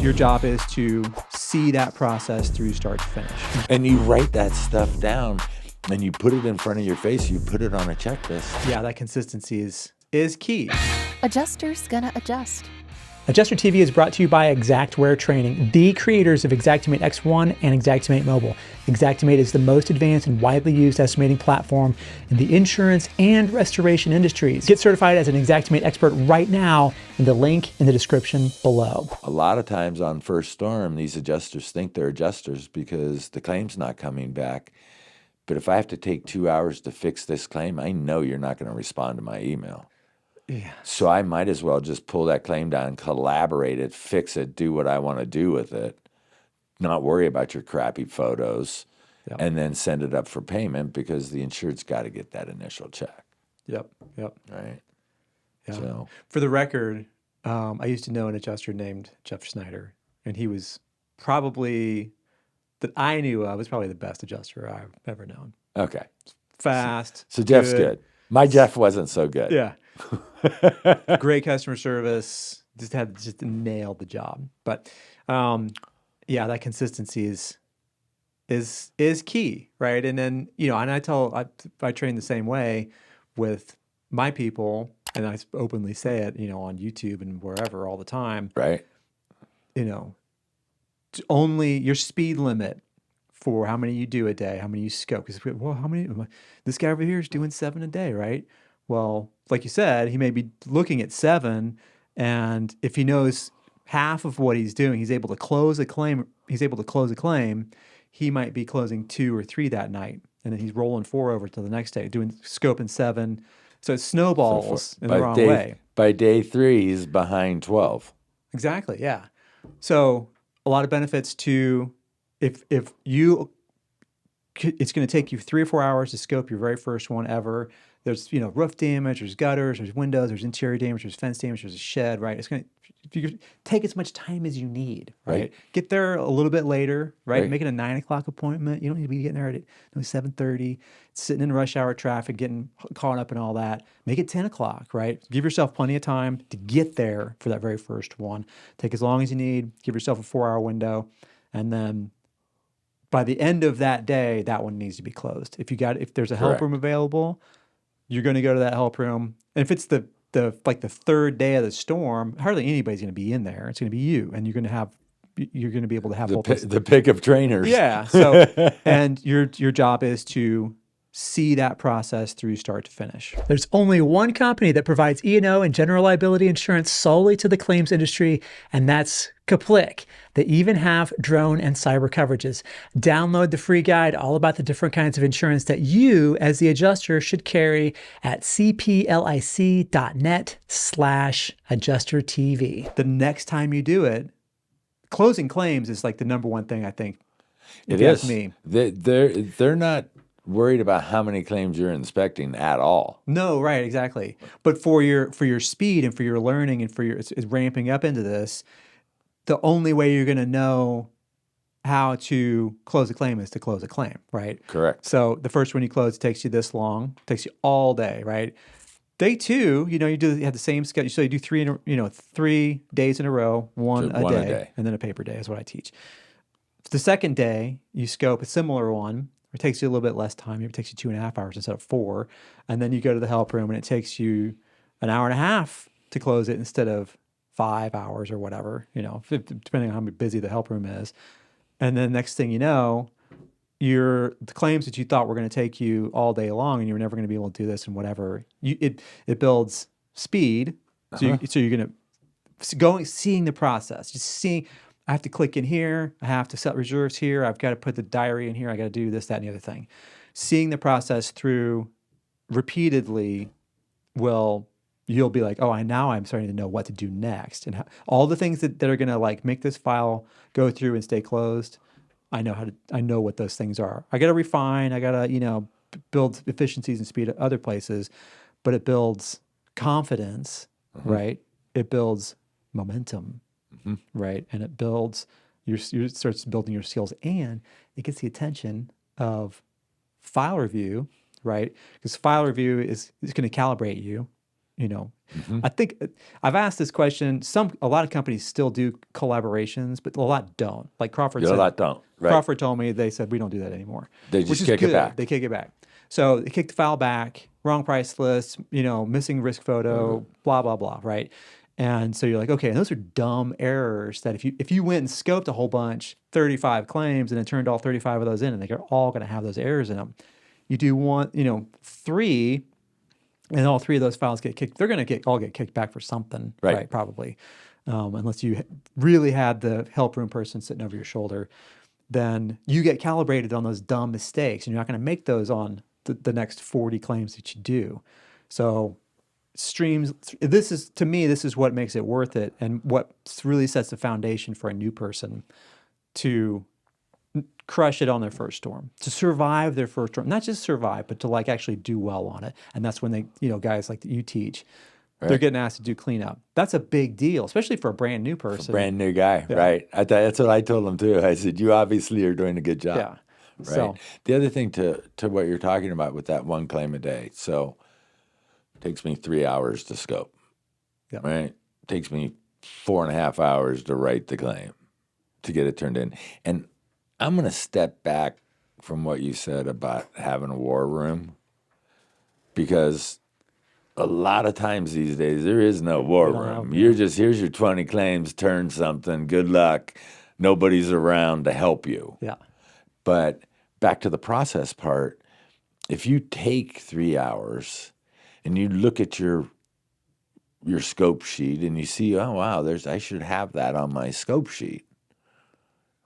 Your job is to see that process through start to finish. And you write that stuff down and you put it in front of your face. You put it on a checklist. Yeah, that consistency is key. Adjuster's gonna adjust. Adjuster TV is brought to you by Xactware Training, the creators of Xactimate X1 and Xactimate Mobile. Xactimate is the most advanced and widely used estimating platform in the insurance and restoration industries. Get certified as an Xactimate expert right now in the link in the description below. A lot of times on first storm, these adjusters think they're adjusters because the claim's not coming back. But if I have to take 2 hours to fix this claim, I know you're not going to respond to my email. Yeah. So I might as well just pull that claim down, collaborate it, fix it, do what I want to do with it, not worry about your crappy photos, and then send it up for payment because the insured's got to get that initial check. Yep. Right? Yeah. So, for the record, I used to know an adjuster named Jeff Schneider, and he was probably, that I knew of, was probably the best adjuster I've ever known. okay. Fast. So Jeff's good. My Jeff wasn't so good. Yeah. Great customer service. Just nailed the job. But yeah, that consistency is key, right? And then, and I train the same way with my people, and I openly say it, on YouTube and wherever all the time. Right. Only your speed limit for how many you do a day, how many you scope. Because, well, how many? This guy over here is doing 7 a day, right? Well, like you said, he may be looking at 7, and if he knows half of what he's doing, he's able to close a claim. He might be closing 2 or 3 that night, and then he's rolling 4 over to the next day, doing scope in 7. So it snowballs in the wrong way. By day 3, he's behind 12. Exactly. Yeah. So a lot of benefits to if you. It's going to take you 3 or 4 hours to scope your very first one ever. There's, roof damage, there's gutters, there's windows, there's interior damage, there's fence damage, there's a shed, right? It's going to take as much time as you need, right? Get there a little bit later, right? Make it a 9 o'clock appointment. You don't need to be getting there at 7:30, sitting in rush hour traffic, getting caught up in all that. Make it 10 o'clock, right? Give yourself plenty of time to get there for that very first one. Take as long as you need. Give yourself a 4-hour window, and then by the end of that day, that one needs to be closed. If there's a help room available, you're going to go to that help room. And if it's the 3rd day of the storm, hardly anybody's going to be in there. It's going to be you, and you're going to be able to have the pick of trainers. Yeah. So, and your job is to see that process through start to finish. There's only one company that provides E&O and general liability insurance solely to the claims industry, and that's Kaplik. They even have drone and cyber coverages. Download the free guide all about the different kinds of insurance that you, as the adjuster, should carry at cplic.net/adjustertv. The next time you do it, closing claims is like the number one thing I think. It is. Me. They're not worried about how many claims you're inspecting at all. No, right, exactly. But for your speed and for your learning and for your it's ramping up into this, the only way you're going to know how to close a claim is to close a claim, right? Correct. So the first one you close takes you this long, takes you all day, right? Day 2, you have the same schedule. So you do 3 days in a row, one a day, and then a paper day is what I teach. The second day, you scope a similar one. It takes you a little bit less time. It takes you 2.5 hours instead of 4. And then you go to the help room, and it takes you an hour and a half to close it instead of 5 hours or whatever, depending on how busy the help room is. And then next thing you know, the claims that you thought were going to take you all day long and you were never going to be able to do this and whatever, it builds speed. So you're going to seeing the process, just seeing. I have to click in here. I have to set reserves here. I've got to put the diary in here. I got to do this, that, and the other thing. Seeing the process through repeatedly you'll be like, oh, now I'm starting to know what to do next. And all the things that are going to make this file go through and stay closed, I know what those things are. I got to refine. I got to, build efficiencies and speed at other places, but it builds confidence, right? It builds momentum. Right, and it builds starts building your skills, and it gets the attention of file review, right? Because file review is going to calibrate you. I think I've asked this question. A lot of companies still do collaborations, but a lot don't. Like Crawford said, a lot don't. Right. Crawford told me they said we don't do that anymore. They just kick it back. They kick it back. So they kick the file back, wrong price list, missing risk photo, blah blah blah, right? And so you're like, okay, and those are dumb errors that if you went and scoped a whole bunch, 35 claims, and then turned all 35 of those in, and they're all going to have those errors in them. You do one, 3. And all 3 of those files get kicked. They're going to all get kicked back for something, right? Probably, unless you really had the help room person sitting over your shoulder. Then you get calibrated on those dumb mistakes, and you're not going to make those on the next 40 claims that you do. So streams. This is what makes it worth it, and what really sets the foundation for a new person to crush it on their first storm, to survive their first storm, not just survive, but to like actually do well on it. And that's when they, guys like that you teach, they're getting asked to do cleanup. That's a big deal, especially for a brand new person. Brand new guy, right? That's what I told them too. I said, you obviously are doing a good job. Yeah. Right. So, the other thing to what you're talking about with that 1 claim a day. So it takes me 3 hours to scope, right? It takes me 4.5 hours to write the claim, to get it turned in. And I'm going to step back from what you said about having a war room, because a lot of times these days there is no war room. You're just, here's your 20 claims, turn something, good luck. Nobody's around to help you. Yeah. But back to the process part, if you take 3 hours and you look at your scope sheet and you see, oh, wow, I should have that on my scope sheet.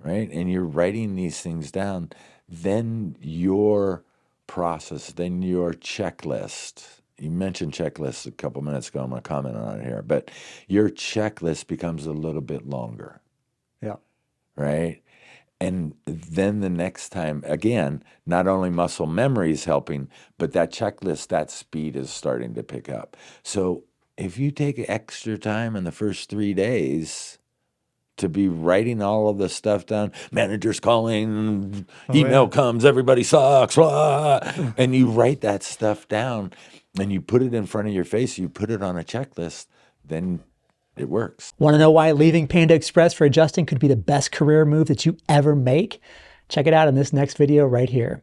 Right? And you're writing these things down, then your process, then your checklist. You mentioned checklists a couple minutes ago. I'm going to comment on it here. But your checklist becomes a little bit longer. Yeah. Right? And then the next time, again, not only muscle memory is helping, but that checklist, that speed is starting to pick up. So if you take extra time in the first 3 days to be writing all of this stuff down, manager's calling, email comes, everybody sucks, blah, and you write that stuff down and you put it in front of your face, you put it on a checklist, then it works. Want to know why leaving Panda Express for adjusting could be the best career move that you ever make? Check it out in this next video right here.